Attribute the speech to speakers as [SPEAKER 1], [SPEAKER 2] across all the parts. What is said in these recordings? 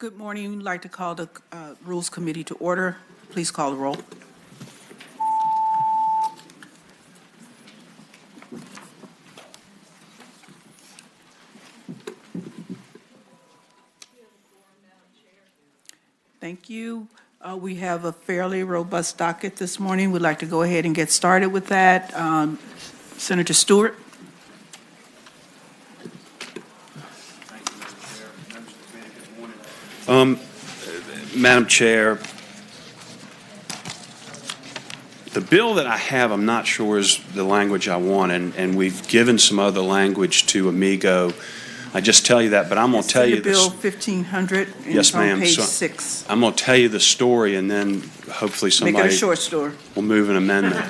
[SPEAKER 1] Good morning. We'd like to call the Rules Committee to order. Please call the roll. Thank you. We have a fairly robust docket this morning. We'd like to go ahead and get started with that. Senator Stewart.
[SPEAKER 2] Madam Chair, the bill that I have, I'm not sure is the language I want, and we've given some other language to Amigo. I just tell you that, but I'm going to tell you
[SPEAKER 1] Bill 1500.
[SPEAKER 2] Yes, ma'am.
[SPEAKER 1] Page 6.
[SPEAKER 2] I'm going to tell you the story, and then hopefully somebody
[SPEAKER 1] Make it a short story.
[SPEAKER 2] will move an amendment.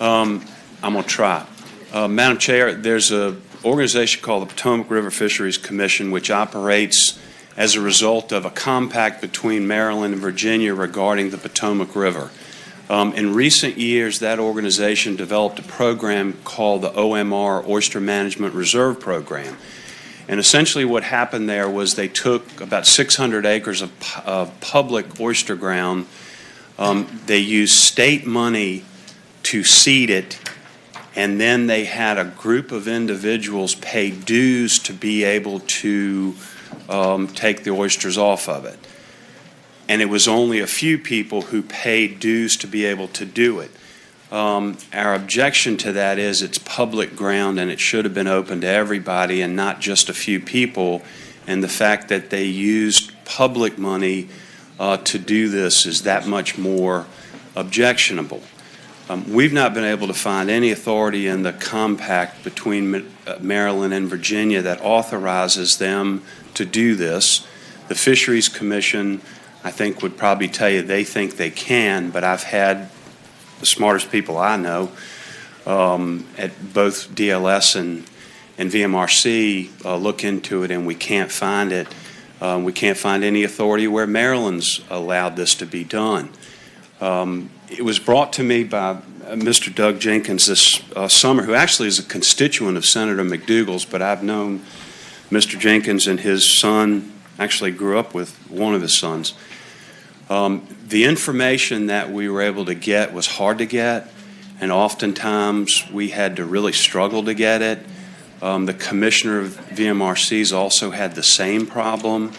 [SPEAKER 2] I'm going to try. Madam Chair, there's an organization called the Potomac River Fisheries Commission, which operates as a result of a compact between Maryland and Virginia regarding the Potomac River. In recent years, that organization developed a program called the OMR, Oyster Management Reserve Program. And essentially what happened there was they took about 600 acres of public oyster ground. They used state money to seed it, and then they had a group of individuals pay dues to be able to take the oysters off of it. And it was only a few people who paid dues to be able to do it. Our objection to that is it's public ground and it should have been open to everybody and not just a few people. And the fact that they used public money to do this is that much more objectionable. We've not been able to find any authority in the compact between Maryland and Virginia that authorizes them to do this. The Fisheries Commission, I think, would probably tell you they think they can, but I've had the smartest people I know at both DLS and VMRC look into it, and we can't find it. We can't find any authority where Maryland's allowed this to be done. It was brought to me by Mr. Doug Jenkins this summer, who actually is a constituent of Senator McDougal's, but I've known Mr. Jenkins and his son, actually grew up with one of his sons. The information that we were able to get was hard to get, and oftentimes we had to really struggle to get it. The commissioner of VMRC's also had the same problem.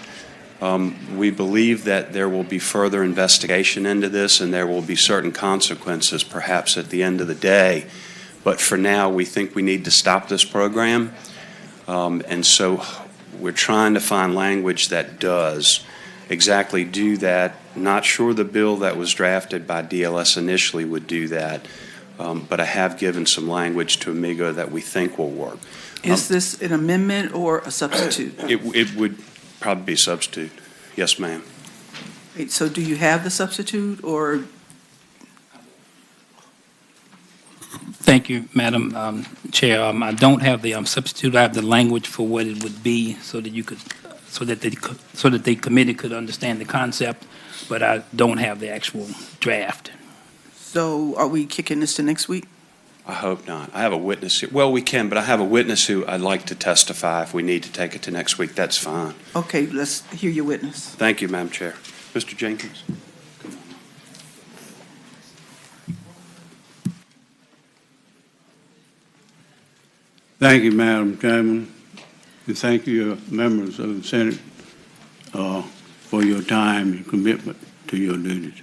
[SPEAKER 2] We believe that there will be further investigation into this, and there will be certain consequences perhaps at the end of the day. But for now, we think we need to stop this program. And so we're trying to find language that does exactly do that. Not sure the bill that was drafted by DLS initially would do that, but I have given some language to Amigo that we think will work.
[SPEAKER 1] Is this an amendment or a substitute?
[SPEAKER 2] It would probably be a substitute. Yes, ma'am.
[SPEAKER 1] So do you have the substitute, or?
[SPEAKER 3] Thank you, Madam Chair. I don't have the substitute. I have the language for what it would be, so that you could, so that the committee could understand the concept. But I don't have the actual draft.
[SPEAKER 1] So are we kicking this to next week?
[SPEAKER 2] I hope not. I have a witness here. Well, we can, but I have a witness who I'd like to testify. If we need to take it to next week, that's fine.
[SPEAKER 1] Okay, let's hear your witness.
[SPEAKER 2] Thank you, Madam Chair. Mr. Jenkins.
[SPEAKER 4] Thank you, Madam Chairman, and thank you, members of the Senate, for your time and commitment to your duties.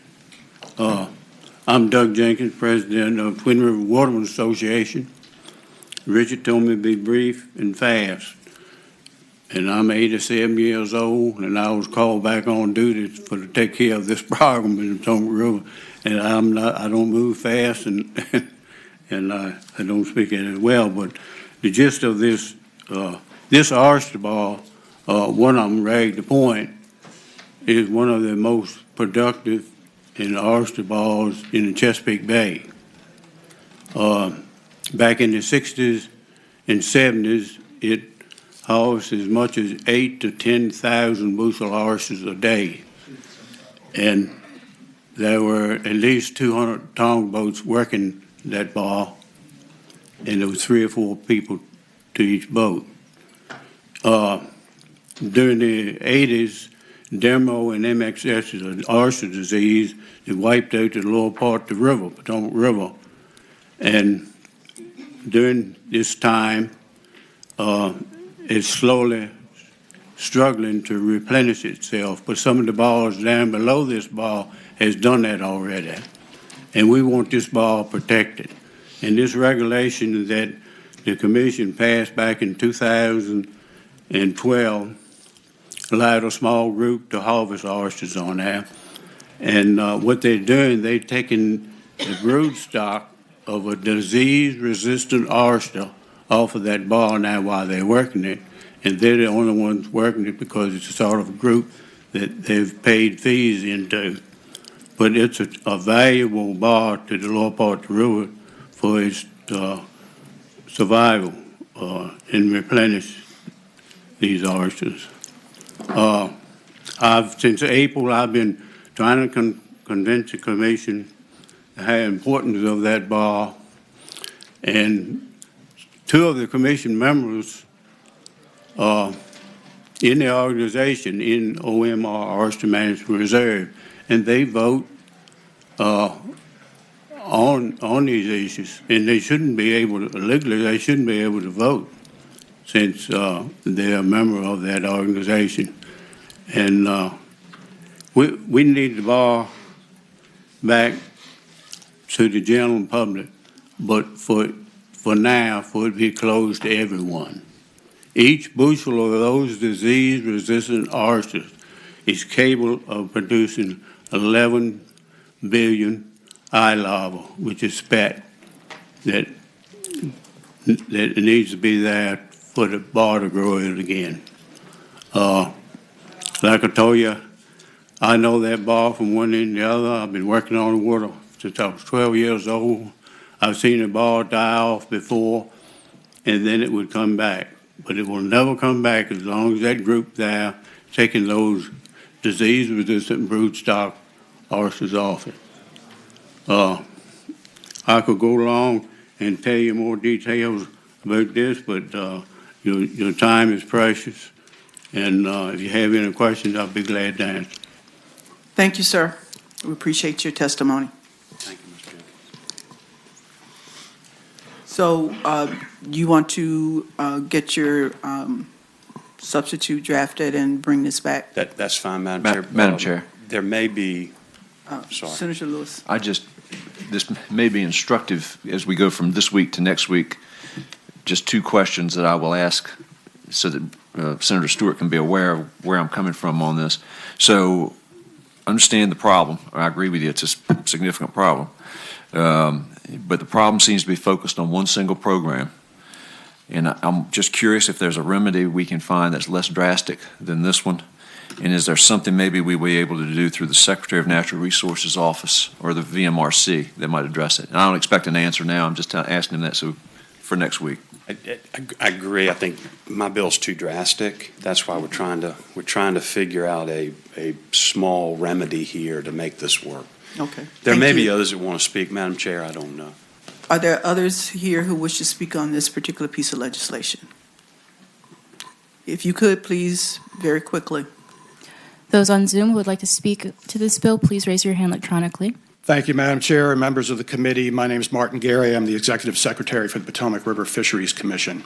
[SPEAKER 4] I'm Doug Jenkins, President of Twin River Watermen Association. Richard told me to be brief and fast, and I'm 87 years old, and I was called back on duty to take care of this problem in the Potomac River, and I don't move fast, and I don't speak it as well, but the gist of this, this Archival, one of them, Rag the Point, is one of the most productive in the oyster balls in the Chesapeake Bay. Back in the 60s and 70s, it housed as much as 8,000 to 10,000 bushel oysters a day. And there were at least 200 tong boats working that ball, and there was 3 or 4 people to each boat. During the 80s, demo and MXS is an oyster disease that wiped out the lower part of the river, Potomac River. And during this time, it's slowly struggling to replenish itself, but some of the bars down below this bar has done that already. And we want this bar protected. And this regulation that the commission passed back in 2012 allowed a small group to harvest oysters on there. And what they're doing, they're taking the brood stock of a disease-resistant oyster off of that bar now while they're working it. And they're the only ones working it because it's a sort of a group that they've paid fees into. But it's a valuable bar to the lower part of the river for its survival and replenish these oysters. Since April, I've been trying to convince the commission the importance of that bar, and two of the commission members in the organization in OMR, Oyster Management Reserve, and they vote on these issues, and they shouldn't be able to, legally, they shouldn't be able to vote since they're a member of that organization. And we need the bar back to the general public, but for now, for it to be closed to everyone. Each bushel of those disease-resistant oysters is capable of producing 11 billion eye larvae, which is spat, that needs to be there for the bar to grow it again. Like I told you, I know that bar from one end to the other. I've been working on the water since I was 12 years old. I've seen the bar die off before, and then it would come back. But it will never come back as long as that group there taking those disease-resistant broodstock oysters off it. I could go along and tell you more details about this, but your time is precious. And if you have any questions, I'll be glad to answer.
[SPEAKER 1] Thank you, sir. We appreciate your testimony.
[SPEAKER 2] Thank you, Mr. Chairman.
[SPEAKER 1] So you want to get your substitute drafted and bring this back?
[SPEAKER 2] That's fine, Madam Chair.
[SPEAKER 5] Madam Chair,
[SPEAKER 2] There may be, sorry.
[SPEAKER 1] Senator Lewis.
[SPEAKER 5] this may be instructive as we go from this week to next week. Just two questions that I will ask so that Senator Stewart can be aware of where I'm coming from on this. So understand the problem. I agree with you. It's a significant problem. But the problem seems to be focused on one single program. And I'm just curious if there's a remedy we can find that's less drastic than this one. And is there something maybe we will be able to do through the Secretary of Natural Resources Office or the VMRC that might address it? And I don't expect an answer now. I'm just asking him that for next week.
[SPEAKER 2] I agree. I think my bill's too drastic. That's why we're trying to figure out a small remedy here to make this work.
[SPEAKER 1] Okay.
[SPEAKER 2] There
[SPEAKER 1] Thank
[SPEAKER 2] may be
[SPEAKER 1] you.
[SPEAKER 2] others that want to speak, Madam Chair. I don't know.
[SPEAKER 1] Are there others here who wish to speak on this particular piece of legislation? If you could, please, very quickly.
[SPEAKER 6] Those on Zoom who would like to speak to this bill, please raise your hand electronically.
[SPEAKER 7] Thank you, Madam Chair and members of the committee. My name is Martin Gary. I'm the Executive Secretary for the Potomac River Fisheries Commission.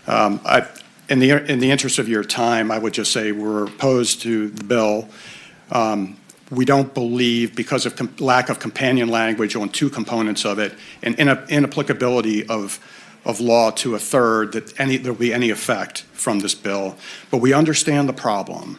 [SPEAKER 7] In the interest of your time, I would just say we're opposed to the bill. We don't believe, because of lack of companion language on two components of it and inapplicability of law to a third, that there'll be any effect from this bill. But we understand the problem.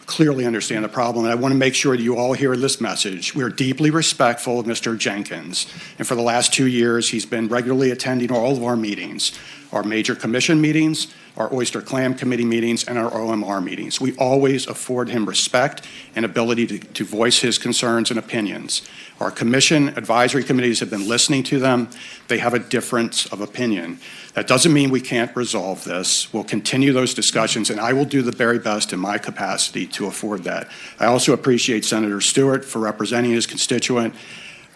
[SPEAKER 7] Clearly understand the problem, and I want to make sure that you all hear this message. We are deeply respectful of Mr. Jenkins, and for the last 2 years, he's been regularly attending all of our meetings, our major commission meetings, our Oyster Clam Committee meetings, and our OMR meetings. We always afford him respect and ability to voice his concerns and opinions. Our commission advisory committees have been listening to them. They have a difference of opinion. That doesn't mean we can't resolve this. We'll continue those discussions, and I will do the very best in my capacity to afford that. I also appreciate Senator Stewart for representing his constituent.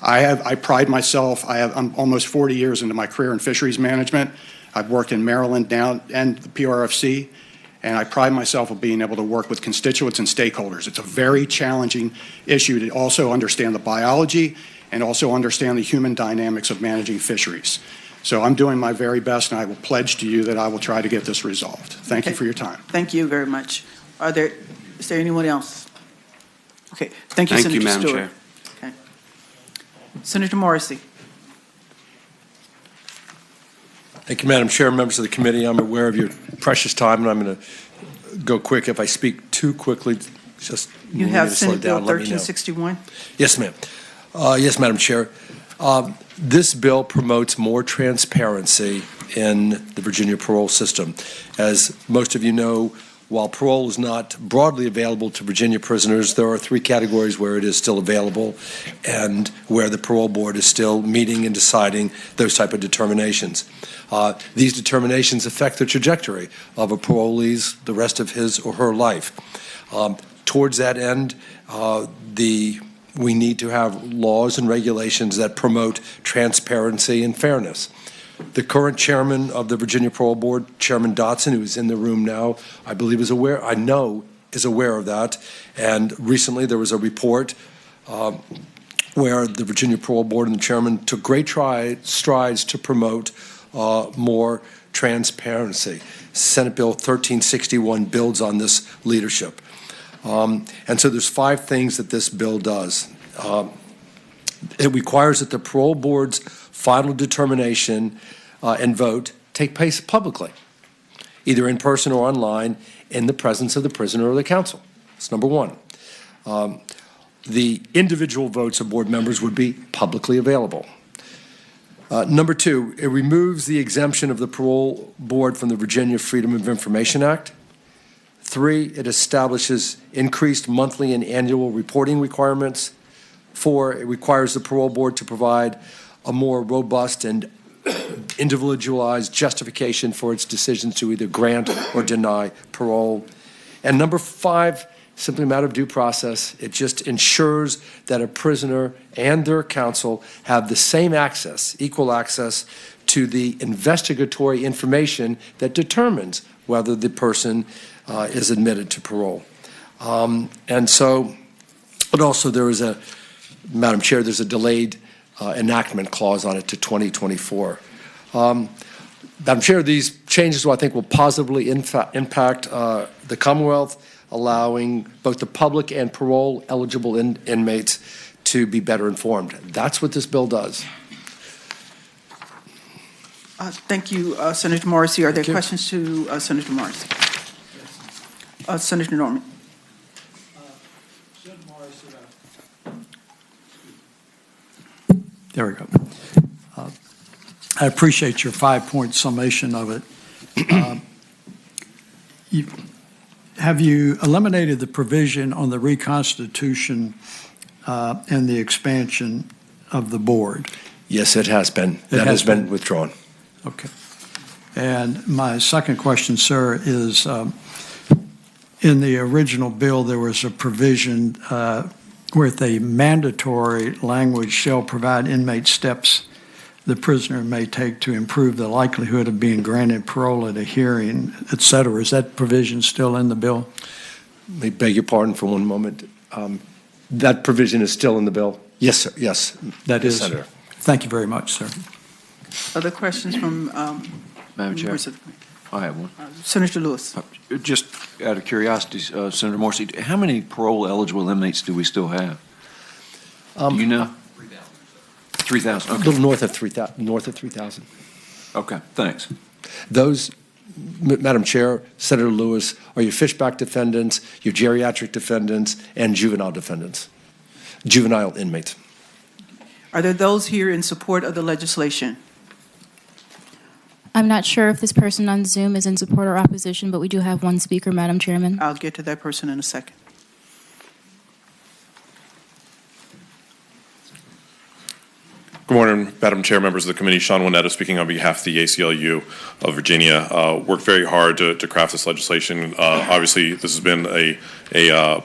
[SPEAKER 7] I pride myself. I'm almost 40 years into my career in fisheries management. I've worked in Maryland now and the PRFC, and I pride myself on being able to work with constituents and stakeholders. It's a very challenging issue to also understand the biology and also understand the human dynamics of managing fisheries. So I'm doing my very best, and I will pledge to you that I will try to get this resolved. Thank you for your time.
[SPEAKER 1] Thank you very much. Is there anyone else? Okay, thank you,
[SPEAKER 2] Thank
[SPEAKER 1] Senator
[SPEAKER 2] you, Madam
[SPEAKER 1] Stewart.
[SPEAKER 2] Chair.
[SPEAKER 1] Okay. Senator Morrissey.
[SPEAKER 8] Thank you, Madam Chair, members of the committee. I'm aware of your precious time, and I'm going to go quick. If I speak too quickly, just
[SPEAKER 1] You
[SPEAKER 8] need
[SPEAKER 1] have
[SPEAKER 8] me to slow
[SPEAKER 1] Senate Bill
[SPEAKER 8] down, let me know.
[SPEAKER 1] 1361.
[SPEAKER 8] Yes, ma'am. Yes, Madam Chair. This bill promotes more transparency in the Virginia parole system. As most of you know, while parole is not broadly available to Virginia prisoners, there are 3 categories where it is still available and where the parole board is still meeting and deciding those type of determinations. These determinations affect the trajectory of a parolee's the rest of his or her life. Towards that end, we need to have laws and regulations that promote transparency and fairness. The current chairman of the Virginia Parole Board, Chairman Dotson, who is in the room now, I believe is aware of that. And recently there was a report where the Virginia Parole Board and the chairman took great strides to promote more transparency. Senate Bill 1361 builds on this leadership. And so there's 5 things that this bill does. It requires that the parole board's final determination and vote take place publicly, either in person or online, in the presence of the prisoner or the counsel. That's number 1. The individual votes of board members would be publicly available. Number 2, it removes the exemption of the parole board from the Virginia Freedom of Information Act. 3, it establishes increased monthly and annual reporting requirements. 4, it requires the parole board to provide a more robust and individualized justification for its decisions to either grant or deny parole. And number 5, simply a matter of due process. It just ensures that a prisoner and their counsel have the same access, equal access, to the investigatory information that determines whether the person is admitted to parole. And so, but also there is Madam Chair, there's a delayed enactment clause on it to 2024. Madam Chair, these changes, I think, will positively impact the Commonwealth, allowing both the public and parole-eligible inmates to be better informed. That's what this bill does.
[SPEAKER 1] Thank you, Senator Morrissey. Are there
[SPEAKER 8] Thank you.
[SPEAKER 1] questions to Senator Morrissey? Senator Norman.
[SPEAKER 9] There we go. I appreciate your 5-point summation of it. Have you eliminated the provision on the reconstitution and the expansion of the board?
[SPEAKER 8] Yes, it has been. That has been withdrawn.
[SPEAKER 9] Okay. And my second question, sir, is in the original bill, there was a provision with a mandatory language shall provide inmate steps the prisoner may take to improve the likelihood of being granted parole at a hearing, et cetera. Is that provision still in the bill?
[SPEAKER 8] May beg your pardon for one moment. That provision is still in the bill? Yes, sir. Yes.
[SPEAKER 9] That
[SPEAKER 8] Yes,
[SPEAKER 9] is.
[SPEAKER 8] Senator.
[SPEAKER 9] Thank you very much, sir.
[SPEAKER 1] Other questions from
[SPEAKER 5] Madam Chair,
[SPEAKER 1] members of
[SPEAKER 5] I have one.
[SPEAKER 1] Senator Lewis?
[SPEAKER 5] Just out of curiosity, Senator Morrissey, how many parole-eligible inmates do we still have? Do you know? 3,000.
[SPEAKER 8] A
[SPEAKER 5] Okay.
[SPEAKER 8] little north of 3,000.
[SPEAKER 5] Okay. Thanks.
[SPEAKER 8] Those, Madam Chair, Senator Lewis, are your fishback defendants, your geriatric defendants, and juvenile defendants, juvenile inmates.
[SPEAKER 1] Are there those here in support of the legislation?
[SPEAKER 6] I'm not sure if this person on Zoom is in support or opposition, but we do have one speaker, Madam Chairman.
[SPEAKER 1] I'll get to that person in a second.
[SPEAKER 10] Good morning, Madam Chair, members of the committee, Sean Winetta speaking on behalf of the ACLU of Virginia. Worked very hard to craft this legislation. Obviously, this has been a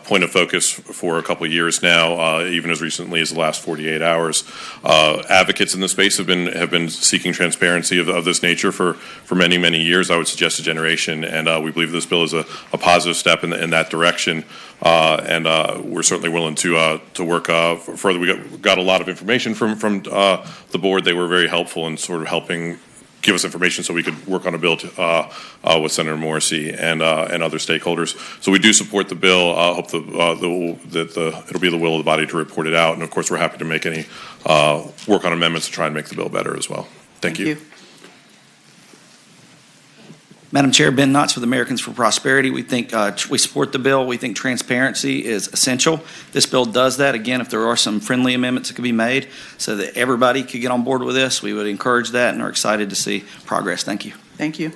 [SPEAKER 10] point of focus for a couple of years now, even as recently as the last 48 hours. Advocates in the space have been seeking transparency of this nature for many, many years. I would suggest a generation, and we believe this bill is a positive step in that direction. And we're certainly willing to work further. We got a lot of information from the board. They were very helpful in sort of helping give us information so we could work on a bill with Senator Morrissey and other stakeholders. So we do support the bill. Hope that it'll be the will of the body to report it out. And of course, we're happy to make any work on amendments to try and make the bill better as well. Thank you.
[SPEAKER 11] Madam Chair, Ben Knotts with Americans for Prosperity. We think we support the bill. We think transparency is essential. This bill does that. Again, if there are some friendly amendments that could be made so that everybody could get on board with this, we would encourage that and are excited to see progress. Thank you.
[SPEAKER 1] Thank you.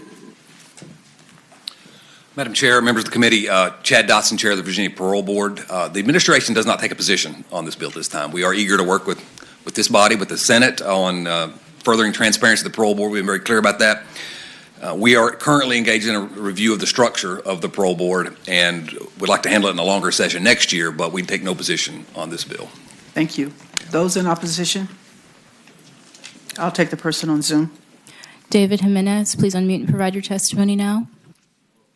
[SPEAKER 12] Madam Chair, members of the committee, Chad Dotson, Chair of the Virginia Parole Board. The administration does not take a position on this bill this time. We are eager to work with this body, with the Senate, on furthering transparency of the Parole Board. We've been very clear about that. We are currently engaged in a review of the structure of the Parole Board, and would like to handle it in a longer session next year, but we take no position on this bill.
[SPEAKER 1] Thank you. Those in opposition? I'll take the person on Zoom.
[SPEAKER 6] David Jimenez, please unmute and provide your testimony now.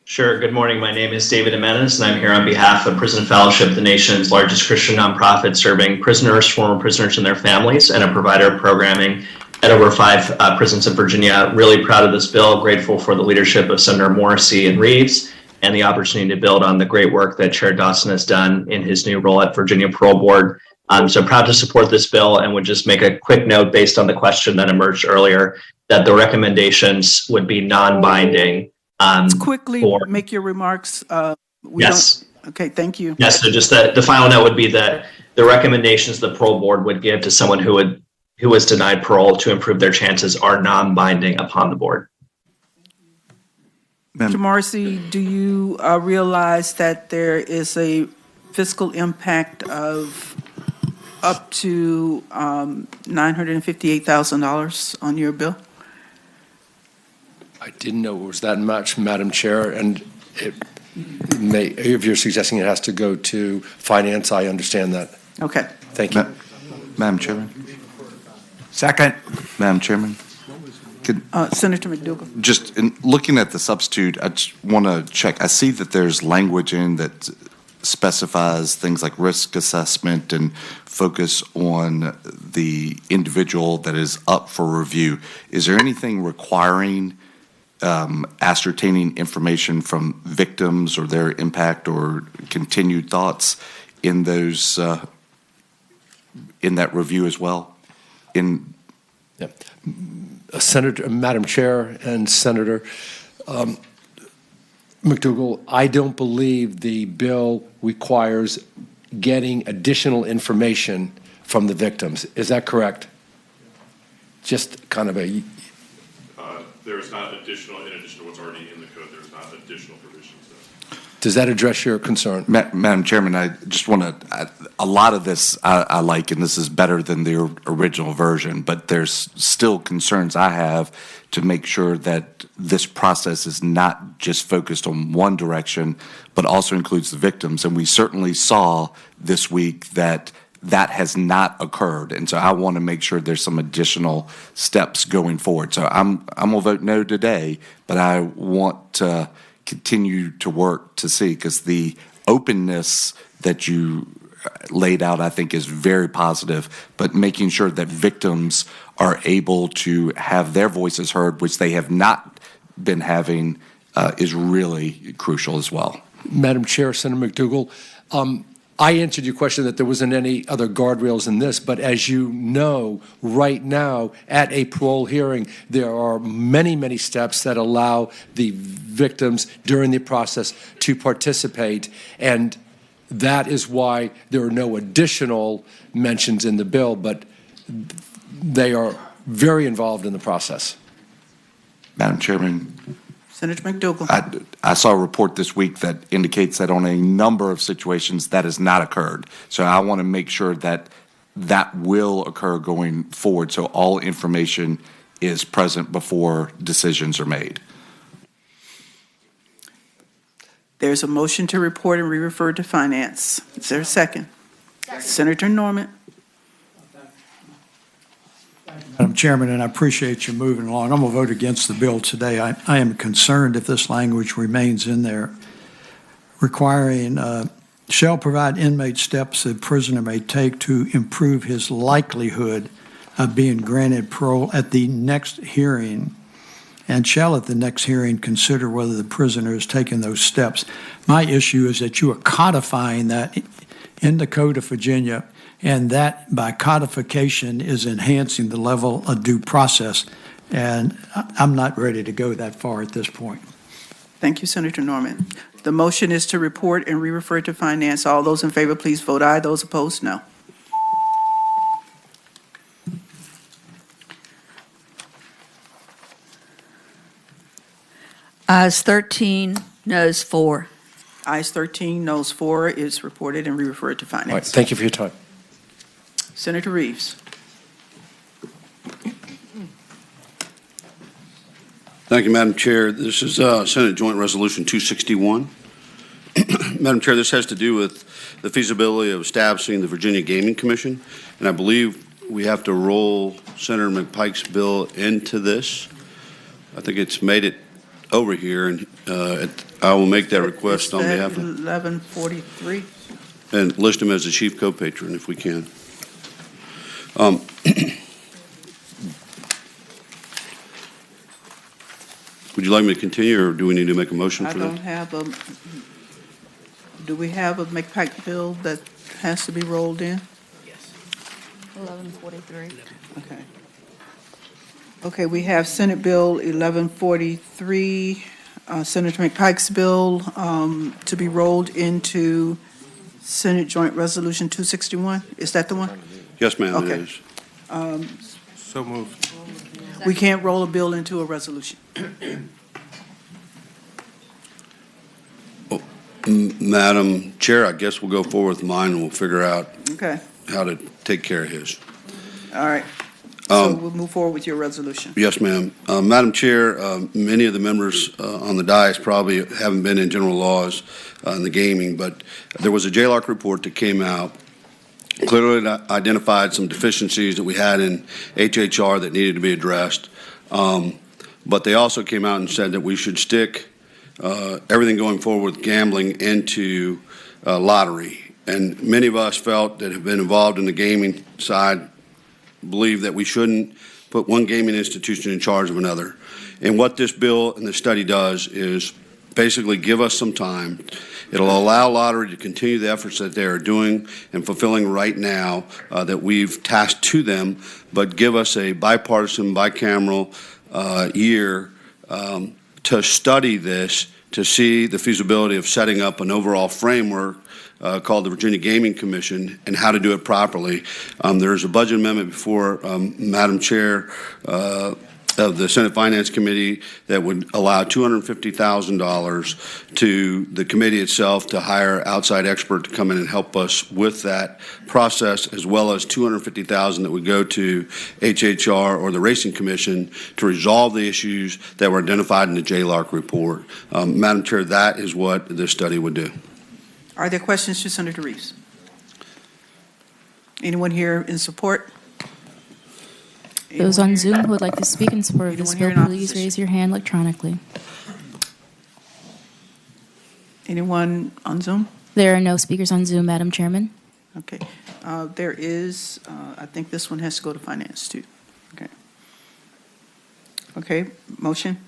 [SPEAKER 13] Sure. Good morning. My name is David Jimenez, and I'm here on behalf of Prison Fellowship, the nation's largest Christian nonprofit serving prisoners, former prisoners, and their families, and a provider of programming at over 5 prisons in Virginia. Really proud of this bill, grateful for the leadership of Senator Morrissey and Reeves, and the opportunity to build on the great work that Chair Dawson has done in his new role at Virginia Parole Board. So proud to support this bill, and would just make a quick note based on the question that emerged earlier, that the recommendations would be non-binding.
[SPEAKER 1] Quickly make your remarks.
[SPEAKER 13] Yes.
[SPEAKER 1] Okay, thank you.
[SPEAKER 13] Yes, so just the final note would be that the recommendations the parole board would give to someone who was denied parole to improve their chances are non-binding upon the board.
[SPEAKER 1] Mr. Morrissey, do you realize that there is a fiscal impact of up to $958,000 on your bill?
[SPEAKER 8] I didn't know it was that much, Madam Chair, and if you're suggesting it has to go to finance, I understand that.
[SPEAKER 1] Okay.
[SPEAKER 8] Thank you.
[SPEAKER 14] Madam Chairman. Second. Madam Chairman.
[SPEAKER 1] Senator McDougall.
[SPEAKER 14] Just in looking at the substitute, I just want to check. I see that there's language in that specifies things like risk assessment and focus on the individual that is up for review. Is there anything requiring ascertaining information from victims or their impact or continued thoughts in those in that review as well?
[SPEAKER 8] Senator, Madam Chair, and Senator McDougall, I don't believe the bill requires getting additional information from the victims. Is that correct? Just kind of a.
[SPEAKER 10] There is not additional, in addition to what's already in the code, there's not additional provisions there.
[SPEAKER 8] Does that address your concern?
[SPEAKER 14] Madam Chairman, I just want to, a lot of this I like, and this is better than the original version, but there's still concerns I have to make sure that this process is not just focused on one direction, but also includes the victims. And we certainly saw this week that that has not occurred, and so I want to make sure there's some additional steps going forward. So I'm gonna vote no today, but I want to continue to work to see, because the openness that you laid out, I think, is very positive, but making sure that victims are able to have their voices heard, which they have not been having, is really crucial as well.
[SPEAKER 8] Madam Chair, Senator McDougall, I answered your question that there wasn't any other guardrails in this, but as you know, right now, at a parole hearing, there are many, many steps that allow the victims during the process to participate, and that is why there are no additional mentions in the bill, but they are very involved in the process.
[SPEAKER 14] Madam Chairman.
[SPEAKER 1] Senator McDougall.
[SPEAKER 14] I saw a report this week that indicates that on a number of situations that has not occurred. So I want to make sure that that will occur going forward. So all information is present before decisions are made.
[SPEAKER 1] There's a motion to report and re-refer to finance. Is there a second? Senator Norman.
[SPEAKER 9] Madam Chairman, and I appreciate you moving along. I'm going to vote against the bill today. I am concerned if this language remains in there, requiring shall provide inmate steps the prisoner may take to improve his likelihood of being granted parole at the next hearing, and shall at the next hearing consider whether the prisoner has taken those steps. My issue is that you are codifying that in the Code of Virginia, and that by codification is enhancing the level of due process, and I'm not ready to go that far at this point.
[SPEAKER 1] Thank you, Senator Norman. The motion is to report and re-refer to finance. All those in favor, please vote aye. Those opposed, no.
[SPEAKER 15] Ayes 13, noes 4.
[SPEAKER 1] Ayes 13, noes 4 is reported and re-referred to
[SPEAKER 8] All right,
[SPEAKER 1] finance.
[SPEAKER 8] thank you for your time.
[SPEAKER 1] Senator Reeves.
[SPEAKER 16] Thank you, Madam Chair. This is Senate Joint Resolution 261. Madam Chair, this has to do with the feasibility of establishing the Virginia Gaming Commission, and I believe we have to roll Senator McPike's bill into this. I think it's made it over here, and I will make that request on behalf of
[SPEAKER 1] 1143.
[SPEAKER 16] and list him as the chief co-patron if we can. Would you like me to continue, or do we need to make a motion
[SPEAKER 1] I
[SPEAKER 16] for
[SPEAKER 1] don't
[SPEAKER 16] that?
[SPEAKER 1] have a, do we have a McPike bill that has to be rolled in?
[SPEAKER 6] 1143.
[SPEAKER 1] Okay. Okay, we have Senate Bill 1143, Senator McPike's bill to be rolled into Senate Joint Resolution 261. Is that the one?
[SPEAKER 16] Yes, ma'am, it
[SPEAKER 1] Okay.
[SPEAKER 16] is.
[SPEAKER 10] So moved.
[SPEAKER 1] We can't roll a bill into a resolution.
[SPEAKER 16] Madam Chair, I guess we'll go forward with mine, and we'll figure out
[SPEAKER 1] Okay,
[SPEAKER 16] how to take care of his.
[SPEAKER 1] all right. So we'll move forward with your resolution.
[SPEAKER 16] Yes, ma'am. Madam Chair, many of the members on the dais probably haven't been in general laws in the gaming, but there was a JLARC report that came out, clearly identified some deficiencies that we had in HHR that needed to be addressed. But they also came out and said that we should stick everything going forward with gambling into lottery. And many of us felt that have been involved in the gaming side believe that we shouldn't put one gaming institution in charge of another. And what this bill and the study does is basically give us some time. It'll allow lottery to continue the efforts that they are doing and fulfilling right now that we've tasked to them, but give us a bipartisan, bicameral year to study this, to see the feasibility of setting up an overall framework called the Virginia Gaming Commission and how to do it properly. There's a budget amendment before Madam Chair of the Senate Finance Committee that would allow $250,000 to the committee itself to hire outside expert to come in and help us with that process, as well as $250,000 that would go to HHR or the Racing Commission to resolve the issues that were identified in the JLARC report. Madam Chair, that is what this study would do.
[SPEAKER 1] Are there questions to Senator Reeves? Anyone here in support?
[SPEAKER 6] Those on Zoom who would like to speak in support of this
[SPEAKER 1] Anyone
[SPEAKER 6] bill,
[SPEAKER 1] here in
[SPEAKER 6] please
[SPEAKER 1] opposition?
[SPEAKER 6] raise your hand electronically.
[SPEAKER 1] Anyone on Zoom?
[SPEAKER 6] There are no speakers on Zoom, Madam Chairman.
[SPEAKER 1] Okay. There is, I think this one has to go to finance too. Okay. Okay, motion?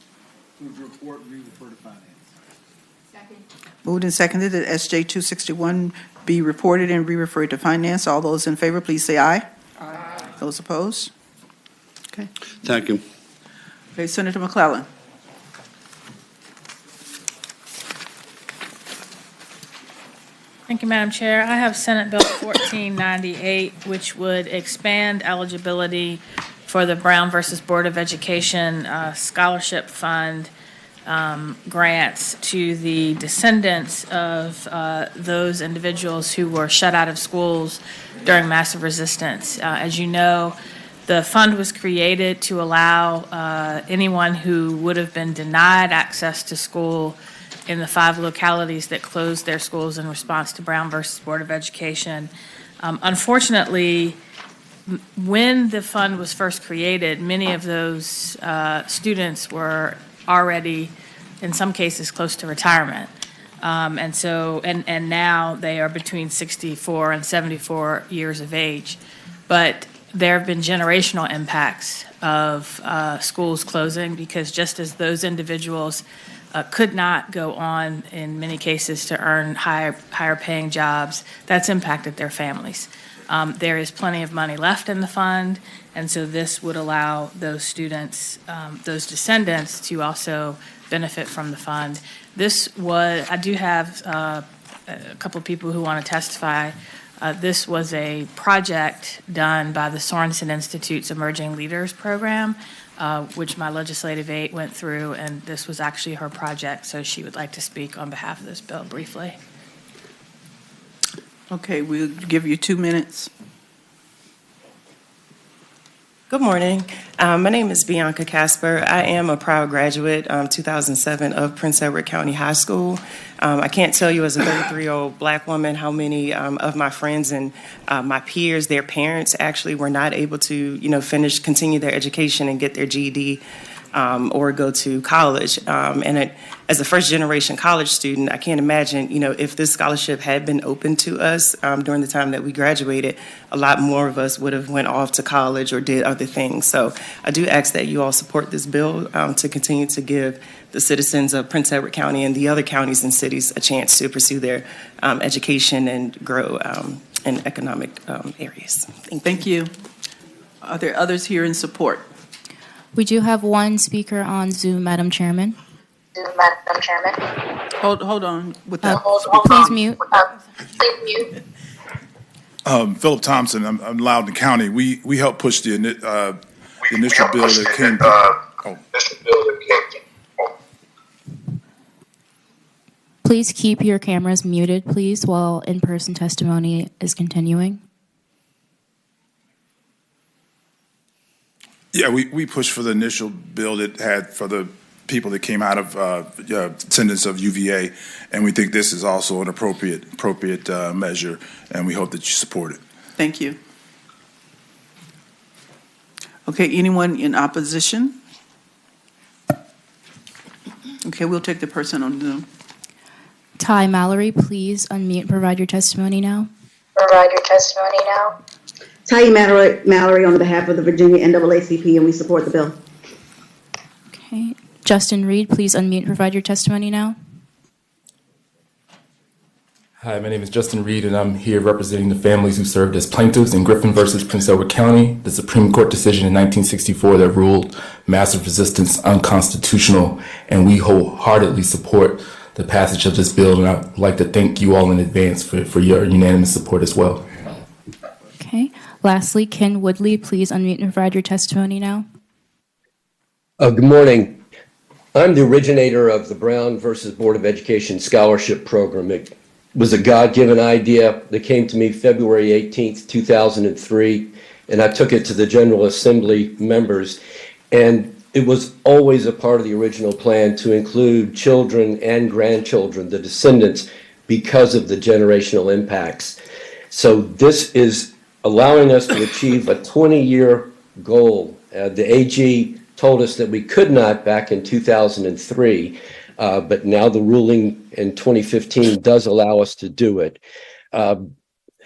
[SPEAKER 1] Moved and seconded that SJ 261 be reported and re-referred to finance. All those in favor, please say aye. Aye. Those opposed? Okay.
[SPEAKER 16] Thank you.
[SPEAKER 1] Okay, Senator McClellan.
[SPEAKER 17] Thank you, Madam Chair. I have Senate Bill 1498, which would expand eligibility for the Brown versus Board of Education Scholarship Fund grants to the descendants of those individuals who were shut out of schools during massive resistance. As you know, the fund was created to allow anyone who would have been denied access to school in the 5 localities that closed their schools in response to Brown versus Board of Education. Unfortunately, when the fund was first created, many of those students were already, in some cases, close to retirement. And now they are between 64 and 74 years of age. But there have been generational impacts of schools closing, because just as those individuals could not go on, in many cases, to earn higher paying jobs, that's impacted their families. There is plenty of money left in the fund, and so this would allow those students, those descendants, to also benefit from the fund. I do have a couple of people who want to testify. This was a project done by the Sorensen Institute's Emerging Leaders Program, which my legislative aide went through, and this was actually her project, so she would like to speak on behalf of this bill briefly.
[SPEAKER 1] Okay, we'll give you 2 minutes.
[SPEAKER 18] Good morning. My name is Bianca Casper. I am a proud graduate, 2007, of Prince Edward County High School. I can't tell you as a 33-year-old Black woman how many of my friends and my peers, their parents actually were not able to, continue their education and get their GED or go to college. As a first-generation college student, I can't imagine, if this scholarship had been open to us during the time that we graduated, a lot more of us would have went off to college or did other things. So I do ask that you all support this bill to continue to give the citizens of Prince Edward County and the other counties and cities a chance to pursue their education and grow in economic areas. Thank you.
[SPEAKER 1] Are there others here in support?
[SPEAKER 6] We do have one speaker on Zoom, Madam Chairman.
[SPEAKER 19] Madam Chairman.
[SPEAKER 1] Hold on with that.
[SPEAKER 6] Please mute.
[SPEAKER 19] Please mute.
[SPEAKER 20] Philip Thompson. I'm Loudoun County. We helped push the initial bill that came.
[SPEAKER 6] Please keep your cameras muted, please, while in-person testimony is continuing.
[SPEAKER 20] Yeah, we pushed for the initial bill that had for the people that came out of descendants of UVA, and we think this is also an appropriate measure, and we hope that you support it.
[SPEAKER 1] Thank you. Okay, anyone in opposition? Okay, we'll take the person on Zoom.
[SPEAKER 6] Ty Mallory, please unmute and provide your testimony now.
[SPEAKER 19] Provide your testimony now.
[SPEAKER 21] Ty Mallory on behalf of the Virginia NAACP, and we support the bill.
[SPEAKER 6] Okay. Justin Reed, please unmute and provide your testimony now.
[SPEAKER 22] Hi, my name is Justin Reed, and I'm here representing the families who served as plaintiffs in Griffin versus Prince Edward County, the Supreme Court decision in 1964 that ruled massive resistance unconstitutional, and we wholeheartedly support the passage of this bill, and I'd like to thank you all in advance for your unanimous support as well.
[SPEAKER 6] Okay. Lastly, Ken Woodley, please unmute and provide your testimony now.
[SPEAKER 23] Good morning. I'm the originator of the Brown versus Board of Education Scholarship Program. It was a God-given idea that came to me February 18th, 2003, and I took it to the General Assembly members. And it was always a part of the original plan to include children and grandchildren, the descendants, because of the generational impacts. So this is allowing us to achieve a 20-year goal. The AG told us that we could not back in 2003, but now the ruling in 2015 does allow us to do it.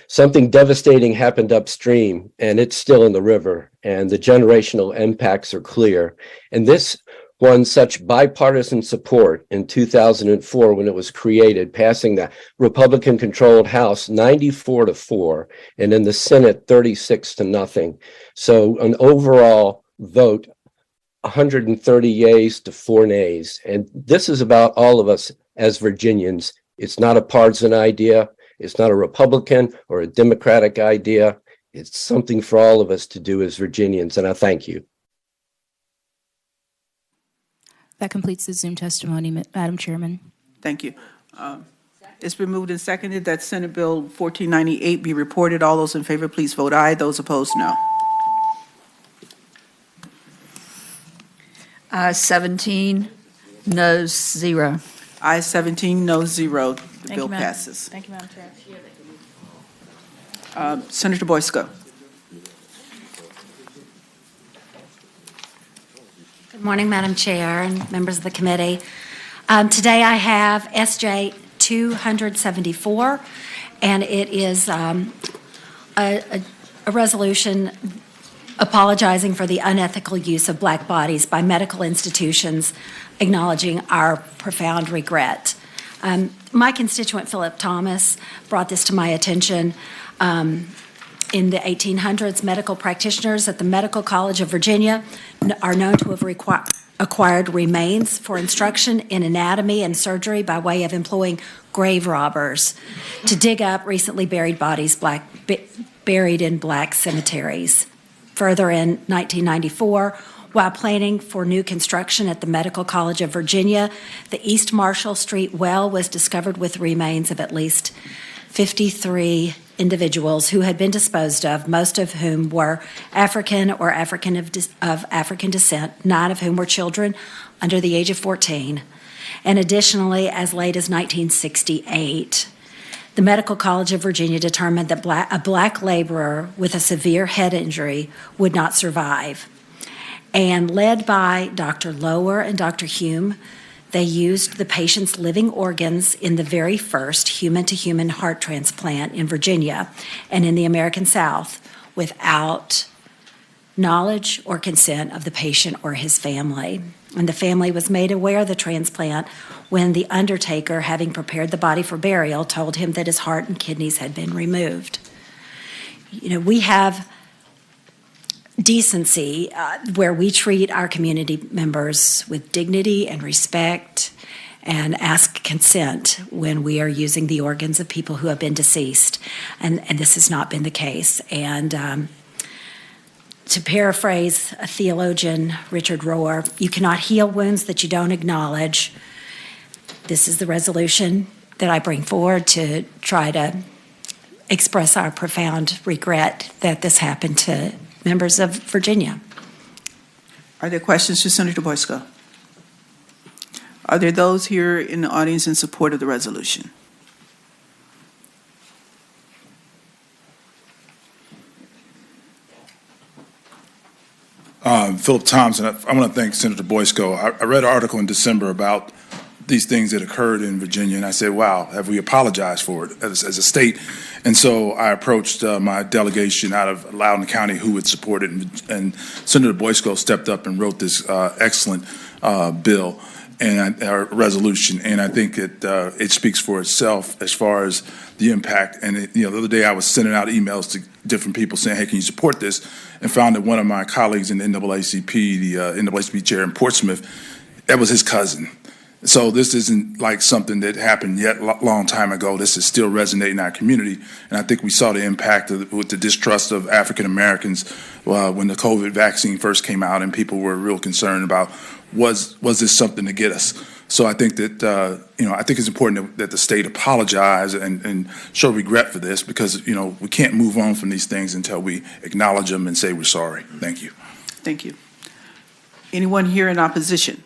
[SPEAKER 23] Something devastating happened upstream, and it's still in the river, and the generational impacts are clear. And this won such bipartisan support in 2004 when it was created, passing the Republican-controlled House 94-4, and in the Senate 36-0. So an overall vote, 130 yeas to 4 nays. And this is about all of us as Virginians. It's not a partisan idea. It's not a Republican or a Democratic idea. It's something for all of us to do as Virginians, and I thank you.
[SPEAKER 6] That completes the Zoom testimony, Madam Chairman.
[SPEAKER 1] Thank you. It's been moved and seconded that Senate Bill 1498 be reported. All those in favor, please vote aye. Those opposed, no.
[SPEAKER 15] 17, noes, 0.
[SPEAKER 1] Ayes 17, no 0. The
[SPEAKER 17] Thank
[SPEAKER 1] bill
[SPEAKER 17] you, Madam-
[SPEAKER 1] passes.
[SPEAKER 17] Thank you, Madam Chair.
[SPEAKER 1] Senator Boysko.
[SPEAKER 3] Good morning, Madam Chair and members of the committee. Today I have SJ 274, and it is a resolution apologizing for the unethical use of black bodies by medical institutions, acknowledging our profound regret. My constituent, Philip Thomas, brought this to my attention. In the 1800s, medical practitioners at the Medical College of Virginia are known to have acquired remains for instruction in anatomy and surgery by way of employing grave robbers to dig up recently buried bodies buried in black cemeteries. Further, in 1994, while planning for new construction at the Medical College of Virginia, the East Marshall Street well was discovered with remains of at least 53 individuals who had been disposed of, most of whom were African or of African descent, 9 of whom were children under the age of 14. And additionally, as late as 1968, the Medical College of Virginia determined that a black laborer with a severe head injury would not survive. And led by Dr. Lower and Dr. Hume, they used the patient's living organs in the very first human-to-human heart transplant in Virginia and in the American South without knowledge or consent of the patient or his family. And the family was made aware of the transplant when the undertaker, having prepared the body for burial, told him that his heart and kidneys had been removed. You know, we have decency where we treat our community members with dignity and respect and ask consent when we are using the organs of people who have been deceased. And this has not been the case. And to paraphrase a theologian, Richard Rohr, you cannot heal wounds that you don't acknowledge. This is the resolution that I bring forward to try to express our profound regret that this happened to members of Virginia.
[SPEAKER 1] Are there questions to Senator Boysko? Are there those here in the audience in support of the resolution?
[SPEAKER 20] Philip Thompson, I want to thank Senator Boysko. I read an article in December about these things that occurred in Virginia, and I said, wow, have we apologized for it as a state? And so I approached my delegation out of Loudoun County who would support it, and Senator Boysko stepped up and wrote this excellent bill and resolution, and I think it speaks for itself as far as the impact. And the other day I was sending out emails to different people saying, hey, can you support this? And found that one of my colleagues in the NAACP, the NAACP chair in Portsmouth, that was his cousin. So this isn't like something that happened yet long time ago. This is still resonating in our community, and I think we saw the impact with the distrust of African Americans when the COVID vaccine first came out, and people were real concerned about was this something to get us. So I think that I think it's important that the state apologize and show regret for this, because we can't move on from these things until we acknowledge them and say we're sorry. Thank you.
[SPEAKER 1] Thank you. Anyone here in opposition?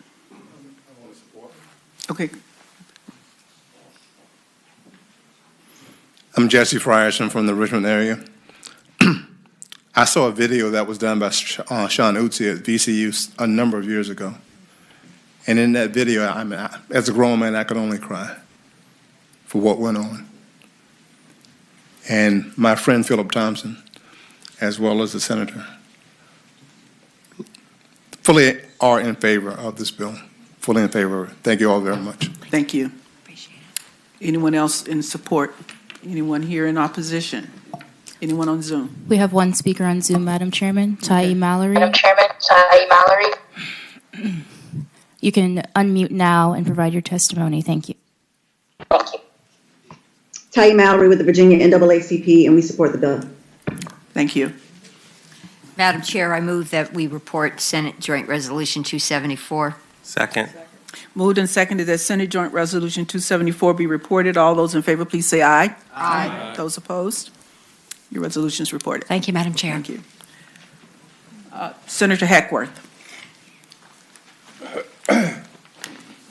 [SPEAKER 1] Okay.
[SPEAKER 4] I'm Jesse Frierson from the Richmond area. I saw a video that was done by Sean Uzi at VCU a number of years ago. And in that video, as a grown man, I could only cry for what went on. And my friend Philip Thompson, as well as the senator, fully are in favor of this bill. Fully in favor. Thank you all very much.
[SPEAKER 1] Thank you. Appreciate it. Anyone else in support? Anyone here in opposition? Anyone on Zoom?
[SPEAKER 6] We have one speaker on Zoom, Madam Chairman, Tyee Mallory.
[SPEAKER 19] Madam Chairman, Tyee Mallory.
[SPEAKER 6] You can unmute now and provide your testimony. Thank you.
[SPEAKER 19] Thank you.
[SPEAKER 21] Tyee Mallory with the Virginia NAACP, and we support the bill.
[SPEAKER 1] Thank you.
[SPEAKER 15] Madam Chair, I move that we report Senate Joint Resolution 274.
[SPEAKER 7] Second.
[SPEAKER 1] Moved and seconded that Senate Joint Resolution 274 be reported. All those in favor, please say aye. Aye. Those opposed? Your resolution is reported.
[SPEAKER 3] Thank you, Madam Chair.
[SPEAKER 1] Thank you. Senator Hackworth.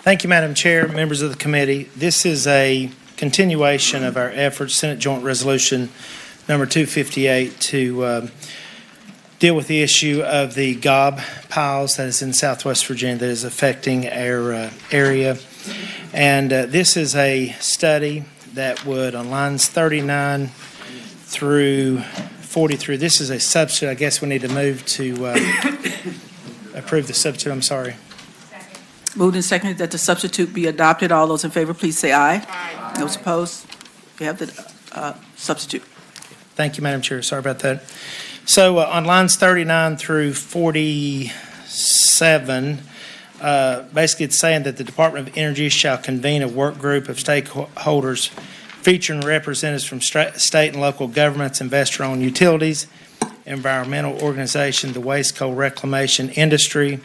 [SPEAKER 2] Thank you, Madam Chair, members of the committee. This is a continuation of our efforts, Senate Joint Resolution number 258, to deal with the issue of the gob piles that is in Southwest Virginia that is affecting our area. And this is a study that would, on lines 39 through 43, this is a substitute. I guess we need to move to approve the substitute. I'm sorry.
[SPEAKER 1] Moved and seconded that the substitute be adopted. All those in favor, please say aye. Aye. Those opposed? We have the substitute.
[SPEAKER 2] Thank you, Madam Chair. Sorry about that. So on lines 39 through 47, basically it's saying that the Department of Energy shall convene a work group of stakeholders featuring representatives from state and local governments, investor-owned utilities, environmental organization, the waste coal reclamation industry,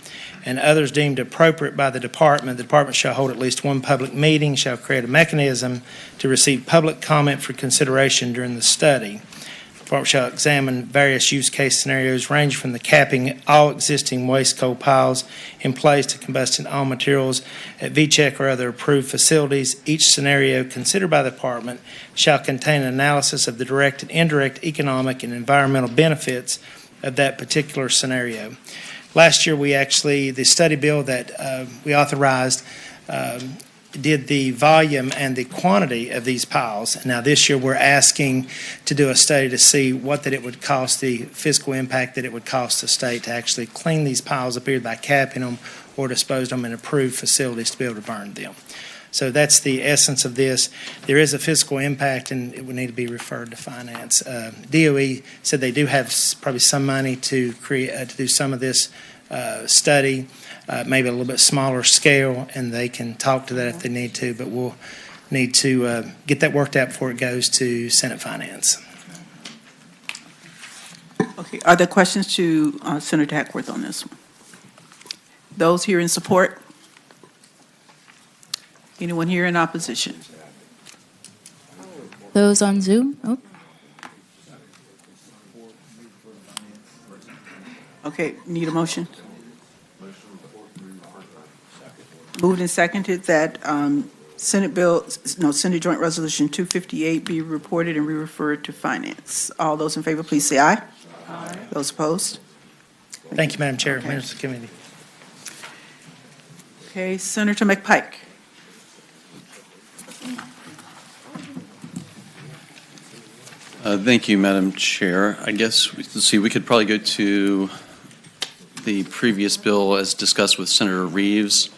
[SPEAKER 2] and others deemed appropriate by the department. The department shall hold at least one public meeting, shall create a mechanism to receive public comment for consideration during the study. The department shall examine various use case scenarios ranging from the capping all existing waste coal piles in place to combusting all materials at VCHEC or other approved facilities. Each scenario considered by the department shall contain an analysis of the direct and indirect economic and environmental benefits of that particular scenario. Last year, the study bill that we authorized did the volume and the quantity of these piles. Now, this year, we're asking to do a study to see what that it would cost, the fiscal impact that it would cost the state to actually clean these piles up either by capping them or dispose them in approved facilities to be able to burn them. So that's the essence of this. There is a fiscal impact, and it would need to be referred to finance. DOE said they do have probably some money to do some of this study, maybe a little bit smaller scale, and they can talk to that if they need to. But we'll need to get that worked out before it goes to Senate Finance.
[SPEAKER 1] Okay. Are there questions to Senator Hackworth on this one? Those here in support? Anyone here in opposition?
[SPEAKER 6] Those on Zoom? Oh.
[SPEAKER 1] Okay, need a motion? Moved and seconded that Senate Joint Resolution 258 be reported and re-referred to Finance. All those in favor, please say aye. Aye. Those opposed?
[SPEAKER 2] Thank you, Madam Chair,
[SPEAKER 1] okay.
[SPEAKER 2] members of the committee.
[SPEAKER 1] Okay, Senator McPike.
[SPEAKER 5] Thank you, Madam Chair. I guess, let's see, we could probably go to the previous bill as discussed with Senator Reeves.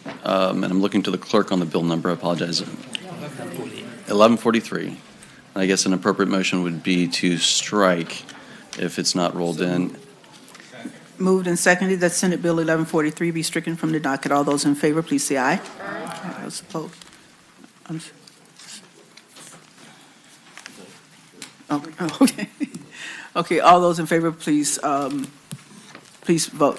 [SPEAKER 5] And I'm looking to the clerk on the bill number. I apologize. 1143. I guess an appropriate motion would be to strike if it's not rolled in.
[SPEAKER 1] Moved and seconded that Senate Bill 1143 be stricken from the docket. All those in favor, please say aye. Aye. Those opposed? Okay. Okay. All those in favor, please, please vote.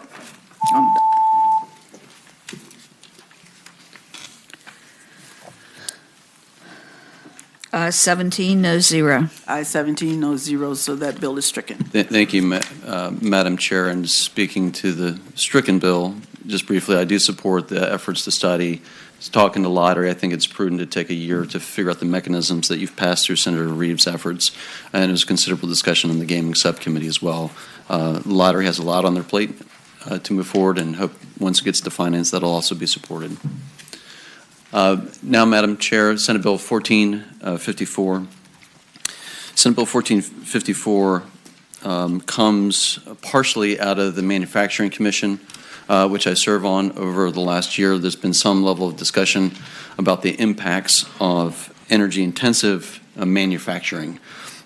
[SPEAKER 15] 17, no, 0.
[SPEAKER 1] Aye, 17, no, 0. So that bill is stricken.
[SPEAKER 5] Thank you, Madam Chair. And speaking to the stricken bill, just briefly, I do support the efforts to study. Talking to Lottery, I think it's prudent to take a year to figure out the mechanisms that you've passed through Senator Reeves' efforts. And there's considerable discussion in the gaming subcommittee as well. Lottery has a lot on their plate to move forward, and hope once it gets to finance, that'll also be supported. Now, Madam Chair, Senate Bill 1454. Senate Bill 1454 comes partially out of the Manufacturing Commission, which I serve on. Over the last year, there's been some level of discussion about the impacts of energy-intensive manufacturing.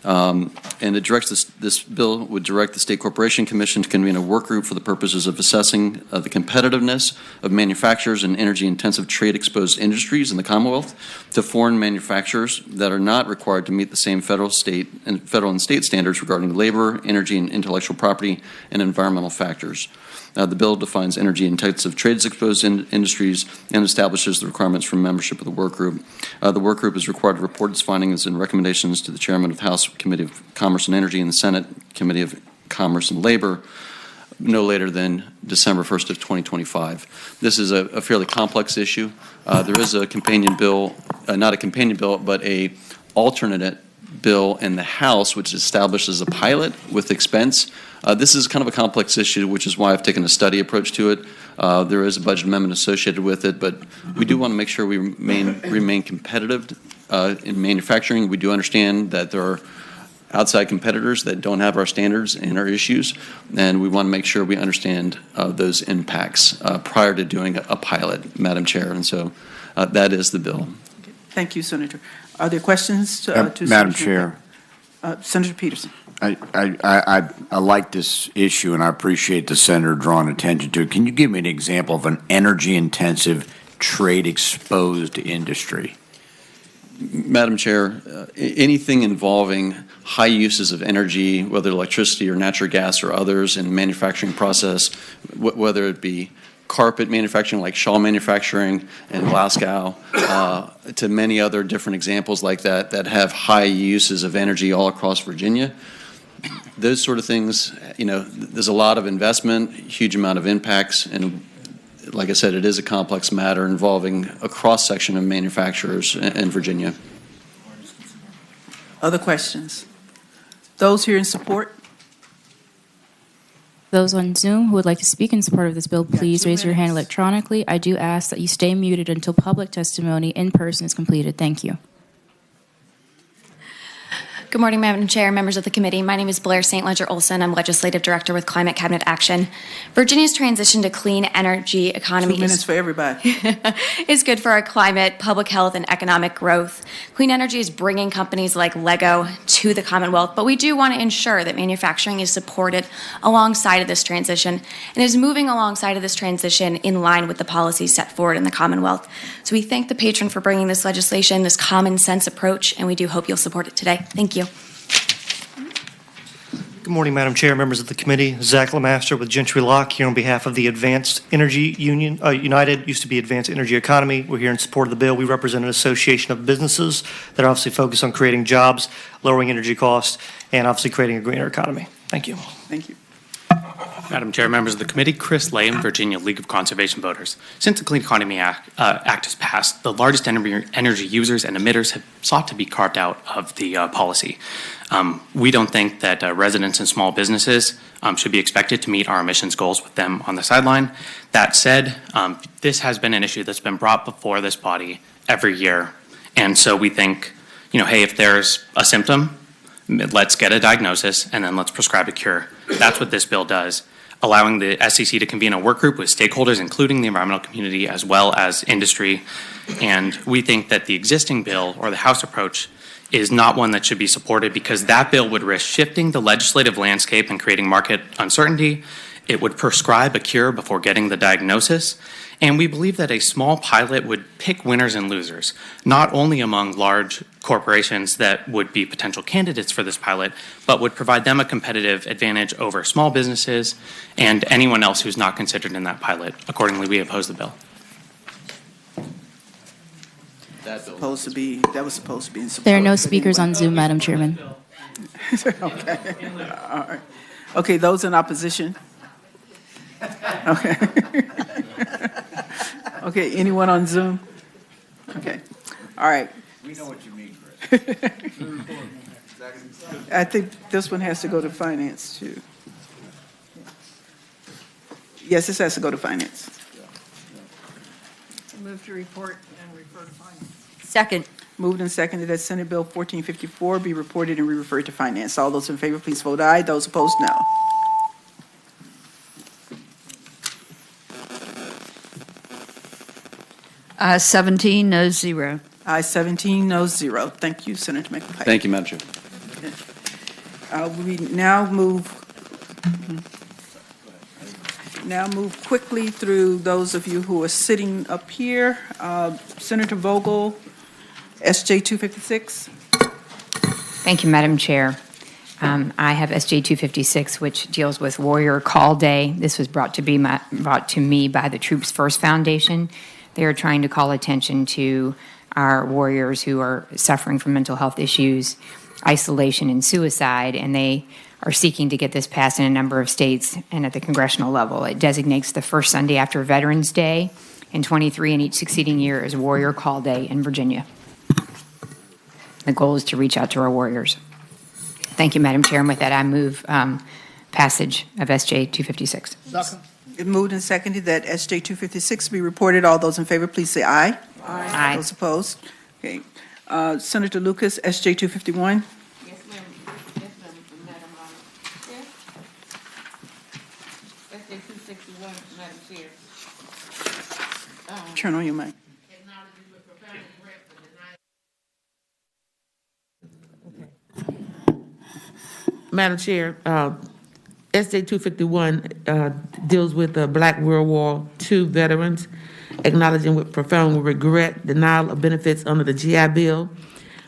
[SPEAKER 5] And it directs this bill would direct the State Corporation Commission to convene a work group for the purposes of assessing the competitiveness of manufacturers in energy-intensive trade-exposed industries in the Commonwealth to foreign manufacturers that are not required to meet the same federal and state standards regarding labor, energy, and intellectual property and environmental factors. The bill defines energy-intensive trades-exposed industries and establishes the requirements for membership of the work group. The work group is required to report its findings and recommendations to the chairman of the House Committee of Commerce and Energy and the Senate Committee of Commerce and Labor no later than December 1st of 2025. This is a fairly complex issue. There is a companion bill, not a companion bill, but a alternate bill in the House which establishes a pilot with expense. This is kind of a complex issue, which is why I've taken a study approach to it. There is a budget amendment associated with it, but we do want to make sure we remain competitive in manufacturing. We do understand that there are outside competitors that don't have our standards and our issues, and we want to make sure we understand those impacts prior to doing a pilot, Madam Chair, and so that is the bill.
[SPEAKER 1] Thank you, Senator. Are there questions to
[SPEAKER 7] Madam
[SPEAKER 1] Senator?
[SPEAKER 7] Chair,
[SPEAKER 1] Senator Peterson.
[SPEAKER 7] I like this issue, and I appreciate the senator drawing attention to it. Can you give me an example of an energy-intensive, trade-exposed industry?
[SPEAKER 5] Madam Chair, anything involving high uses of energy, whether electricity or natural gas or others in the manufacturing process, whether it be carpet manufacturing like Shaw Manufacturing in Glasgow, to many other different examples like that that have high uses of energy all across Virginia. Those sort of things, there's a lot of investment, huge amount of impacts, and like I said, it is a complex matter involving a cross-section of manufacturers in Virginia.
[SPEAKER 1] Other questions? Those here in support?
[SPEAKER 6] Those on Zoom who would like to speak in support of this bill, please raise your hand electronically. I do ask that you stay muted until public testimony in person is completed. Thank you.
[SPEAKER 11] Good morning, Madam Chair, members of the committee. My name is Blair St. Ledger Olson. I'm Legislative Director with Climate Cabinet Action. Virginia's transition to clean energy economy
[SPEAKER 1] 2 minutes for everybody.
[SPEAKER 11] is good for our climate, public health, and economic growth. Clean energy is bringing companies like Lego to the Commonwealth, but we do want to ensure that manufacturing is supported alongside of this transition and is moving alongside of this transition in line with the policies set forward in the Commonwealth. So we thank the patron for bringing this legislation, this common sense approach, and we do hope you'll support it today. Thank you.
[SPEAKER 12] Good morning, Madam Chair, members of the committee. Zach Lemaster with Gentry Locke here on behalf of the Advanced Energy Union, United, used to be Advanced Energy Economy. We're here in support of the bill. We represent an association of businesses that are obviously focused on creating jobs, lowering energy costs, and obviously creating a greener economy. Thank you.
[SPEAKER 1] Thank you.
[SPEAKER 24] Madam Chair, members of the committee, Chris Layham, Virginia League of Conservation Voters. Since the Clean Economy Act has passed, the largest energy users and emitters have sought to be carved out of the policy. We don't think that residents and small businesses should be expected to meet our emissions goals with them on the sideline. That said, this has been an issue that's been brought before this body every year. And so we think, hey, if there's a symptom, let's get a diagnosis and then let's prescribe a cure. That's what this bill does, allowing the SEC to convene a work group with stakeholders, including the environmental community as well as industry. And we think that the existing bill or the House approach is not one that should be supported because that bill would risk shifting the legislative landscape and creating market uncertainty. It would prescribe a cure before getting the diagnosis. And we believe that a small pilot would pick winners and losers, not only among large corporations that would be potential candidates for this pilot, but would provide them a competitive advantage over small businesses and anyone else who's not considered in that pilot. Accordingly, we oppose the bill.
[SPEAKER 1] That was supposed to be in support.
[SPEAKER 6] There are no speakers on Zoom, Madam Chairman.
[SPEAKER 1] Okay. All right. Okay, those in opposition? Okay. Okay, anyone on Zoom? Okay. All right.
[SPEAKER 7] We know what you mean, Chris.
[SPEAKER 1] I think this one has to go to finance too. Yes, this has to go to finance.
[SPEAKER 15] Move to report and refer to finance.
[SPEAKER 1] Second. Moved and seconded that Senate Bill 1454 be reported and referred to finance. All those in favor, please vote aye. Those opposed, no.
[SPEAKER 15] Ayes 17, no 0.
[SPEAKER 1] Ayes 17, no 0. Thank you, Senator McPike.
[SPEAKER 5] Thank you, Madam Chair.
[SPEAKER 1] We now move quickly through those of you who are sitting up here. Senator Vogel, SJ 256.
[SPEAKER 25] Thank you, Madam Chair.
[SPEAKER 8] I have SJ 256, which deals with Warrior Call Day. This was brought to me by the Troops First Foundation. They are trying to call attention to our warriors who are suffering from mental health issues, isolation, and suicide, and they are seeking to get this passed in a number of states and at the congressional level. It designates the first Sunday after Veterans Day in 23 and each succeeding year as Warrior Call Day in Virginia. The goal is to reach out to our warriors. Thank you, Madam Chair. And with that, I move passage of SJ 256.
[SPEAKER 1] It moved and seconded that SJ 256 be reported. All those in favor, please say aye.
[SPEAKER 8] Aye.
[SPEAKER 1] Those opposed? Okay. Senator Lucas, SJ 251.
[SPEAKER 9] Yes, ma'am. Yes, Madam Yes. SJ 261, Madam Chair.
[SPEAKER 1] Turn on your mic.
[SPEAKER 9] Madam Chair, SJ 251 deals with Black World War II veterans, acknowledging with profound regret denial of benefits under the GI Bill.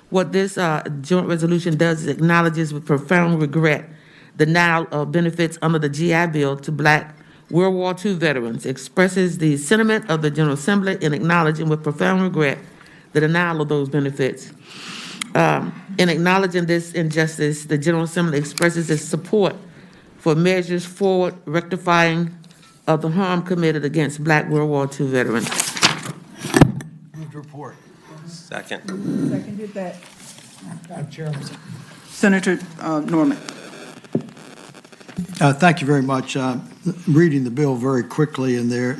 [SPEAKER 9] What this joint resolution does is acknowledges with profound regret denial of benefits under the GI Bill to Black World War II veterans, expresses the sentiment of the General Assembly in acknowledging with profound regret the denial of those benefits. In acknowledging this injustice, the General Assembly expresses its support for measures forward rectifying of the harm committed against Black World War II veterans.
[SPEAKER 13] Move to report.
[SPEAKER 14] Second.
[SPEAKER 1] Seconded that.
[SPEAKER 13] Madam Chairman.
[SPEAKER 1] Senator Norman.
[SPEAKER 13] Thank you very much. Reading the bill very quickly, and there,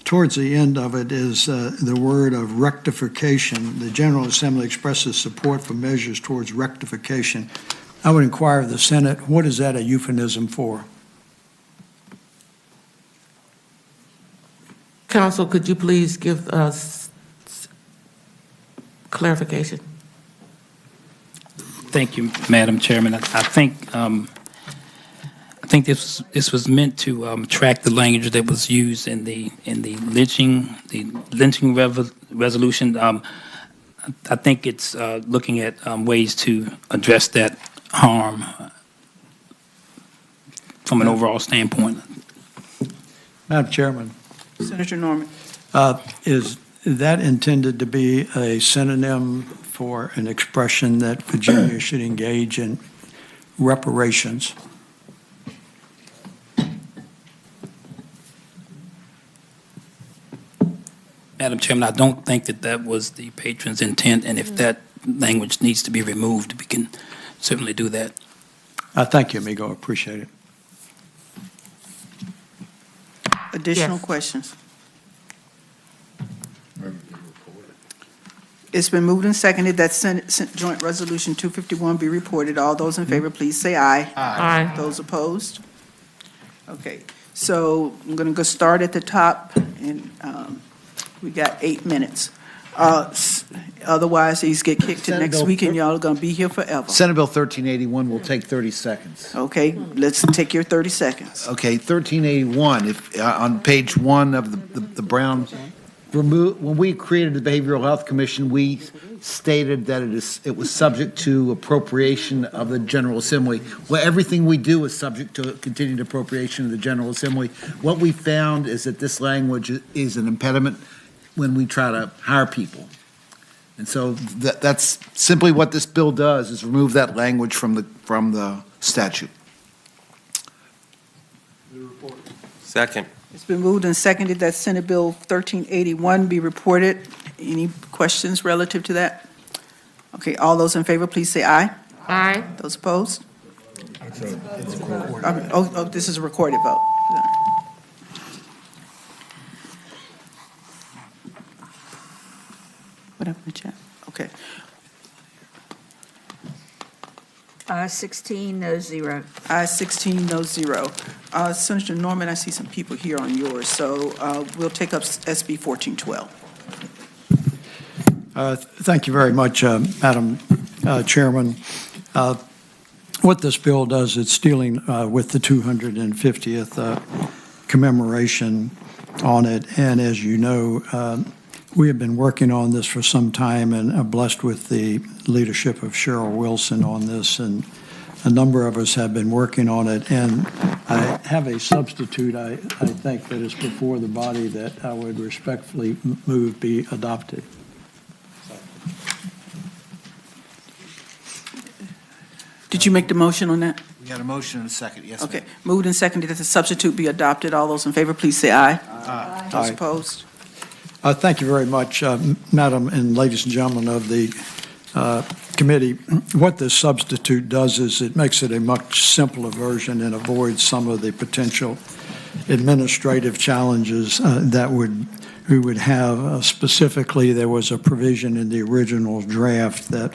[SPEAKER 13] towards the end of it is the word of rectification. The General Assembly expresses support for measures towards rectification. I would inquire of the Senate, what is that a euphemism for?
[SPEAKER 9] Council, could you please give us clarification?
[SPEAKER 25] Thank you, Madam Chairman. I think this was meant to track the language that was used in the lynching resolution. I think it's looking at ways to address that harm from an overall standpoint.
[SPEAKER 13] Madam Chairman.
[SPEAKER 1] Senator Norman.
[SPEAKER 13] Is that intended to be a synonym for an expression that Virginia should engage in reparations?
[SPEAKER 25] Madam Chairman, I don't think that was the patron's intent, and if that language needs to be removed, we can certainly do that.
[SPEAKER 13] Thank you, amigo. Appreciate it.
[SPEAKER 1] Additional questions? It's been moved and seconded that Senate Joint Resolution 251 be reported. All those in favor, please say aye.
[SPEAKER 9] Aye.
[SPEAKER 1] Those opposed? Okay, so I'm going to go start at the top, and we got 8 minutes. Otherwise, these get kicked to
[SPEAKER 26] Senate
[SPEAKER 1] next
[SPEAKER 26] Bill
[SPEAKER 1] week, and y'all are going to be here forever.
[SPEAKER 26] Senate Bill 1381 will take 30 seconds.
[SPEAKER 1] Okay, let's take your 30 seconds.
[SPEAKER 26] Okay, 1381, if, on page 1 of the Brown, when we created the Behavioral Health Commission, we stated that it was subject to appropriation of the General Assembly. Well, everything we do is subject to continued appropriation of the General Assembly. What we found is that this language is an impediment when we try to hire people. And so that's simply what this bill does, is remove that language from the statute.
[SPEAKER 14] Second.
[SPEAKER 1] It's been moved and seconded that Senate Bill 1381 be reported. Any questions relative to that? Okay, all those in favor, please say aye.
[SPEAKER 9] Aye.
[SPEAKER 1] Those opposed? This is a recorded vote. What happened to chat? Okay.
[SPEAKER 15] 16, no, 0.
[SPEAKER 1] Ayes 16, no 0. Senator Norman, I see some people here on yours, so we'll take up SB 1412.
[SPEAKER 13] Thank you very much, Madam Chairman. What this bill does, it's dealing with the 250th commemoration on it, and as you know, we have been working on this for some time and are blessed with the leadership of Cheryl Wilson on this, and a number of us have been working on it, and I have a substitute, I think, that is before the body that I would respectfully move be adopted.
[SPEAKER 1] Did you make the motion on that?
[SPEAKER 26] We got a motion and a second, yes,
[SPEAKER 1] Okay, moved and seconded that the substitute be adopted. All those in favor, please say aye.
[SPEAKER 26] Aye.
[SPEAKER 1] Those
[SPEAKER 13] Aye.
[SPEAKER 1] opposed?
[SPEAKER 13] Thank you very much, Madam and ladies and gentlemen of the committee. What this substitute does is it makes it a much simpler version and avoids some of the potential administrative challenges that we would have. Specifically, there was a provision in the original draft that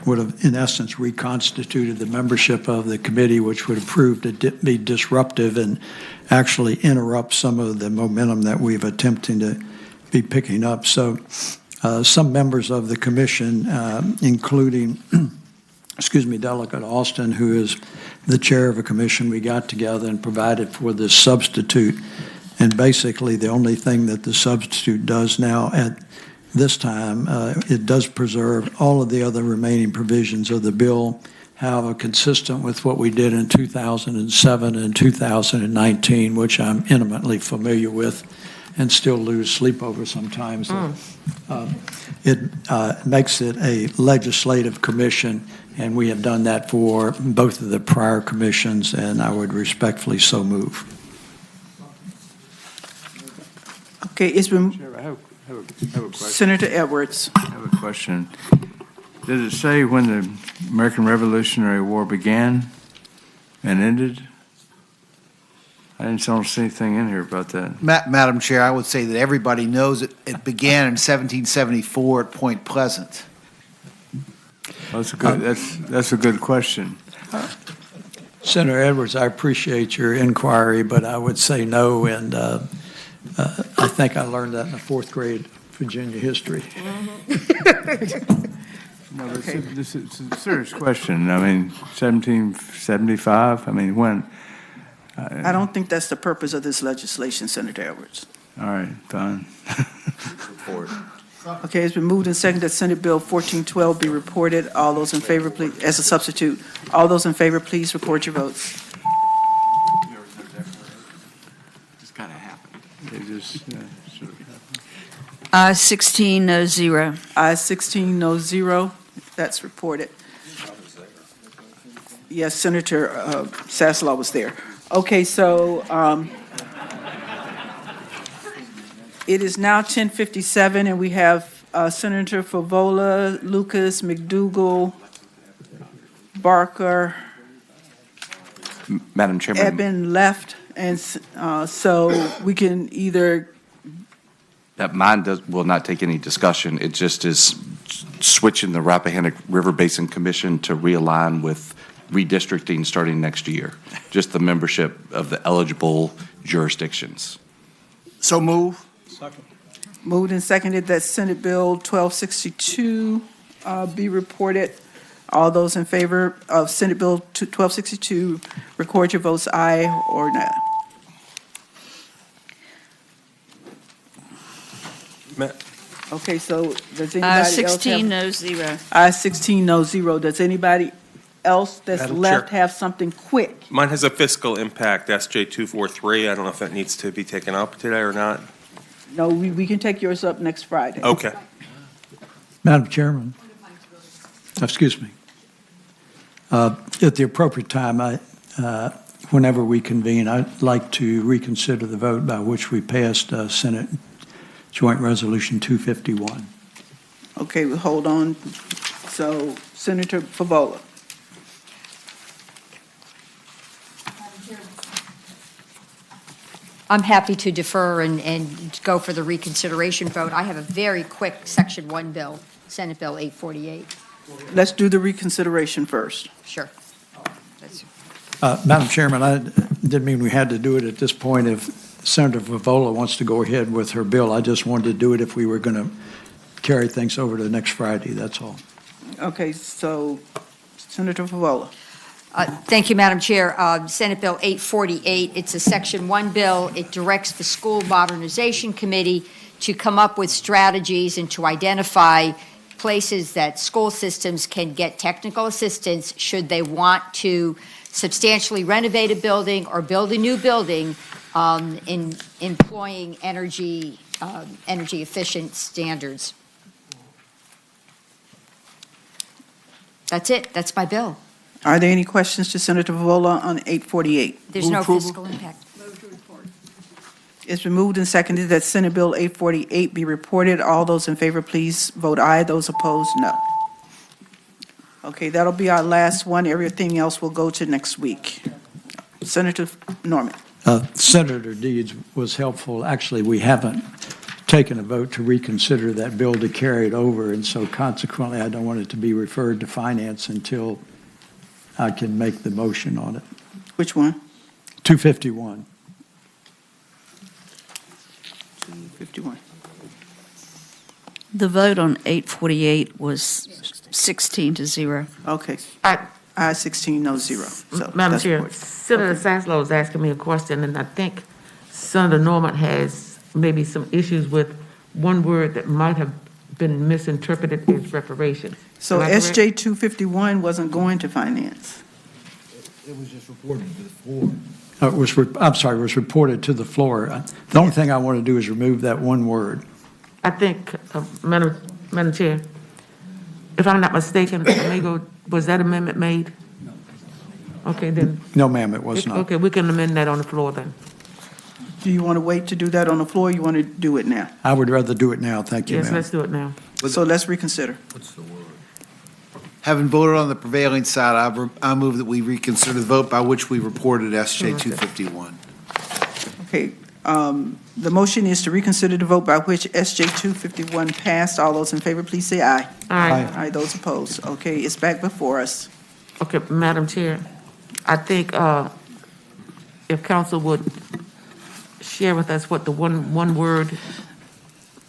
[SPEAKER 13] would have, in essence, reconstituted the membership of the committee, which would have proved to be disruptive and actually interrupt some of the momentum that we've attempting to be picking up. So some members of the commission, including, Delegate Austin, who is the chair of a commission, we got together and provided for this substitute. And basically, the only thing that the substitute does now at this time, it does preserve all of the other remaining provisions of the bill, however, consistent with what we did in 2007 and 2019, which I'm intimately familiar with and still lose sleep over sometimes. It makes it a legislative commission, and we have done that for both of the prior commissions, and I would respectfully so move.
[SPEAKER 1] Okay, it's been,
[SPEAKER 10] Chair, I have a question.
[SPEAKER 1] Senator Edwards.
[SPEAKER 10] I have a question. Does it say when the American Revolutionary War began and ended? I don't see anything in here about that.
[SPEAKER 26] Madam Chair, I would say that everybody knows it began in 1774 at Point Pleasant.
[SPEAKER 10] That's a good. That's a good question.
[SPEAKER 13] Senator Edwards, I appreciate your inquiry, but I would say no, and I think I learned that in the fourth grade Virginia history.
[SPEAKER 10] No, but it's a serious question. I mean, 1775. I mean, when?
[SPEAKER 1] I don't think that's the purpose of this legislation, Senator Edwards.
[SPEAKER 10] All right, fine.
[SPEAKER 1] Okay, it's been moved and seconded that Senate Bill 1412 be reported. All those in favor, please, as a substitute, all those in favor, please record your votes.
[SPEAKER 10] Just kind of happened. It just sort of happened.
[SPEAKER 15] 16, no, 0.
[SPEAKER 1] Ayes 16, no 0. That's reported. Yes, Senator Sasslaw was there. Okay, so it is now 10:57, and we have Senator Favola, Lucas, McDougal, Barker,
[SPEAKER 16] Madam Chairman.
[SPEAKER 1] Eben left, and so we can either.
[SPEAKER 16] That mine will not take any discussion. It just is switching the Rappahannock River Basin Commission to realign with redistricting starting next year. Just the membership of the eligible jurisdictions.
[SPEAKER 26] So move.
[SPEAKER 13] Second.
[SPEAKER 1] Moved and seconded that Senate Bill 1262 be reported. All those in favor of Senate Bill 1262, record your votes aye or no. Okay, so does anybody else have?
[SPEAKER 15] 16, no, 0.
[SPEAKER 1] Ayes 16, no 0. Does anybody else that's
[SPEAKER 14] Madam
[SPEAKER 1] left
[SPEAKER 14] Chair.
[SPEAKER 1] have something quick?
[SPEAKER 14] Mine has a fiscal impact, SJ 243. I don't know if that needs to be taken up today or not.
[SPEAKER 1] No, we can take yours up next Friday.
[SPEAKER 14] Okay.
[SPEAKER 13] Madam Chairman, excuse me. At the appropriate time, whenever we convene, I'd like to reconsider the vote by which we passed Senate Joint Resolution 251.
[SPEAKER 1] Okay, well, hold on. So Senator Favola.
[SPEAKER 17] I'm happy to defer and go for the reconsideration vote. I have a very quick Section 1 bill, Senate Bill 848.
[SPEAKER 1] Let's do the reconsideration first.
[SPEAKER 17] Sure.
[SPEAKER 13] Madam Chairman, I didn't mean we had to do it at this point. If Senator Favola wants to go ahead with her bill, I just wanted to do it if we were going to carry things over to next Friday, that's all.
[SPEAKER 1] Okay, so Senator Favola.
[SPEAKER 17] Thank you, Madam Chair. Senate Bill 848, it's a Section 1 bill. It directs the School Modernization Committee to come up with strategies and to identify places that school systems can get technical assistance should they want to substantially renovate a building or build a new building in employing energy efficient standards. That's it. That's my bill.
[SPEAKER 1] Are there any questions to Senator Vivola on 848?
[SPEAKER 17] There's
[SPEAKER 1] Move
[SPEAKER 17] no
[SPEAKER 1] approval.
[SPEAKER 17] fiscal impact.
[SPEAKER 1] It's been moved and seconded that Senate Bill 848 be reported. All those in favor, please vote aye. Those opposed, no. Okay, that'll be our last one. Everything else will go to next week. Senator Norman.
[SPEAKER 13] Senator Deeds was helpful. Actually, we haven't taken a vote to reconsider that bill to carry it over, and so consequently, I don't want it to be referred to finance until I can make the motion on it.
[SPEAKER 1] Which one?
[SPEAKER 13] 251.
[SPEAKER 1] 251.
[SPEAKER 15] The vote on 848 was 16-0.
[SPEAKER 1] Okay. Aye 16, no 0. So
[SPEAKER 9] Madam
[SPEAKER 1] that's
[SPEAKER 9] Chair,
[SPEAKER 1] reported.
[SPEAKER 9] Senator Saslow is asking me a question, and I think Senator Norman has maybe some issues with one word that might have been misinterpreted as reparations.
[SPEAKER 1] So
[SPEAKER 9] Am I correct?
[SPEAKER 1] SJ 251 wasn't going to finance.
[SPEAKER 13] It was just reported to the floor. It was reported to the floor. The only thing I want to do is remove that one word.
[SPEAKER 9] I think, Madam Chair, if I'm not mistaken, amigo, was that amendment made? Okay, then.
[SPEAKER 13] No, ma'am, it was not.
[SPEAKER 9] Okay, we can amend that on the floor then.
[SPEAKER 1] Do you want to wait to do that on the floor, or you want to do it now?
[SPEAKER 13] I would rather do it now, thank you,
[SPEAKER 9] Yes,
[SPEAKER 13] ma'am.
[SPEAKER 9] let's do it now.
[SPEAKER 1] So let's reconsider.
[SPEAKER 26] Having voted on the prevailing side, I move that we reconsider the vote by which we reported SJ 251.
[SPEAKER 1] Okay, the motion is to reconsider the vote by which SJ 251 passed. All those in favor, please say aye.
[SPEAKER 9] Aye.
[SPEAKER 1] Aye, those opposed. Okay, it's back before us.
[SPEAKER 9] Okay, Madam Chair, I think if council would share with us what the one word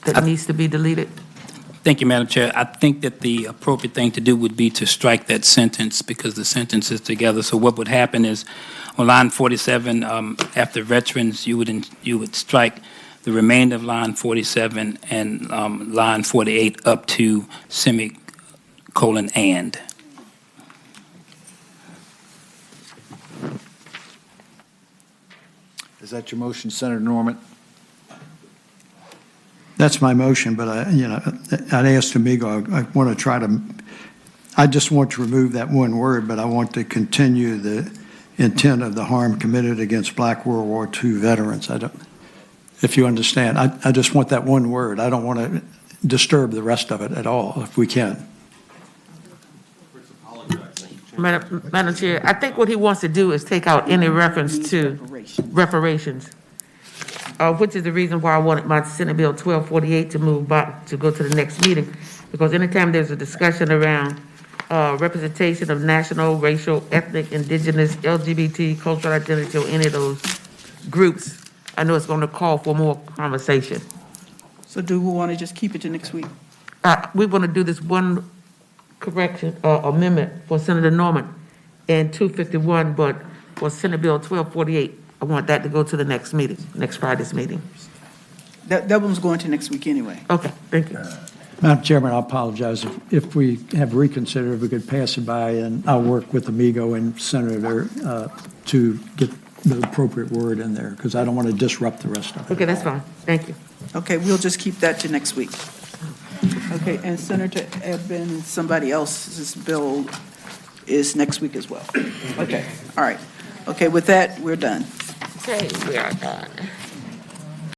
[SPEAKER 9] that needs to be deleted.
[SPEAKER 25] Thank you, Madam Chair. I think that the appropriate thing to do would be to strike that sentence because the sentence is together. So what would happen is on line 47, after veterans, you would strike the remainder of line 47 and line 48 up to semicolon and.
[SPEAKER 26] Is that your motion, Senator Norman?
[SPEAKER 13] That's my motion, but I'd ask Amigo, I want to try to, I just want to remove that one word, but I want to continue the intent of the harm committed against Black World War II veterans. I don't, if you understand, I just want that one word. I don't want to disturb the rest of it at all, if we can.
[SPEAKER 9] Madam Chair, I think what he wants to do is take out any reference to reparations, which is the reason why I wanted my Senate Bill 1248 to move back, to go to the next meeting, because anytime there's a discussion around representation of national, racial, ethnic, indigenous, LGBT, cultural identity, or any of those groups, I know it's going to call for more conversation.
[SPEAKER 1] So do we want to just keep it to next week?
[SPEAKER 9] We want to do this one correction, amendment for Senator Norman in 251, but for Senate Bill 1248, I want that to go to the next meeting, next Friday's meeting.
[SPEAKER 1] That one's going to next week anyway.
[SPEAKER 9] Okay, thank you.
[SPEAKER 13] Madam Chairman, I apologize. If we have reconsidered, if we could pass it by, and I'll work with Amigo and Senator to get the appropriate word in there, because I don't want to disrupt the rest of it.
[SPEAKER 9] Okay, that's fine. Thank you.
[SPEAKER 1] Okay, we'll just keep that to next week. Okay, and Senator Eben, somebody else's bill is next week as well. Okay, all right. Okay, with that, we're done.
[SPEAKER 9] Okay, we are done.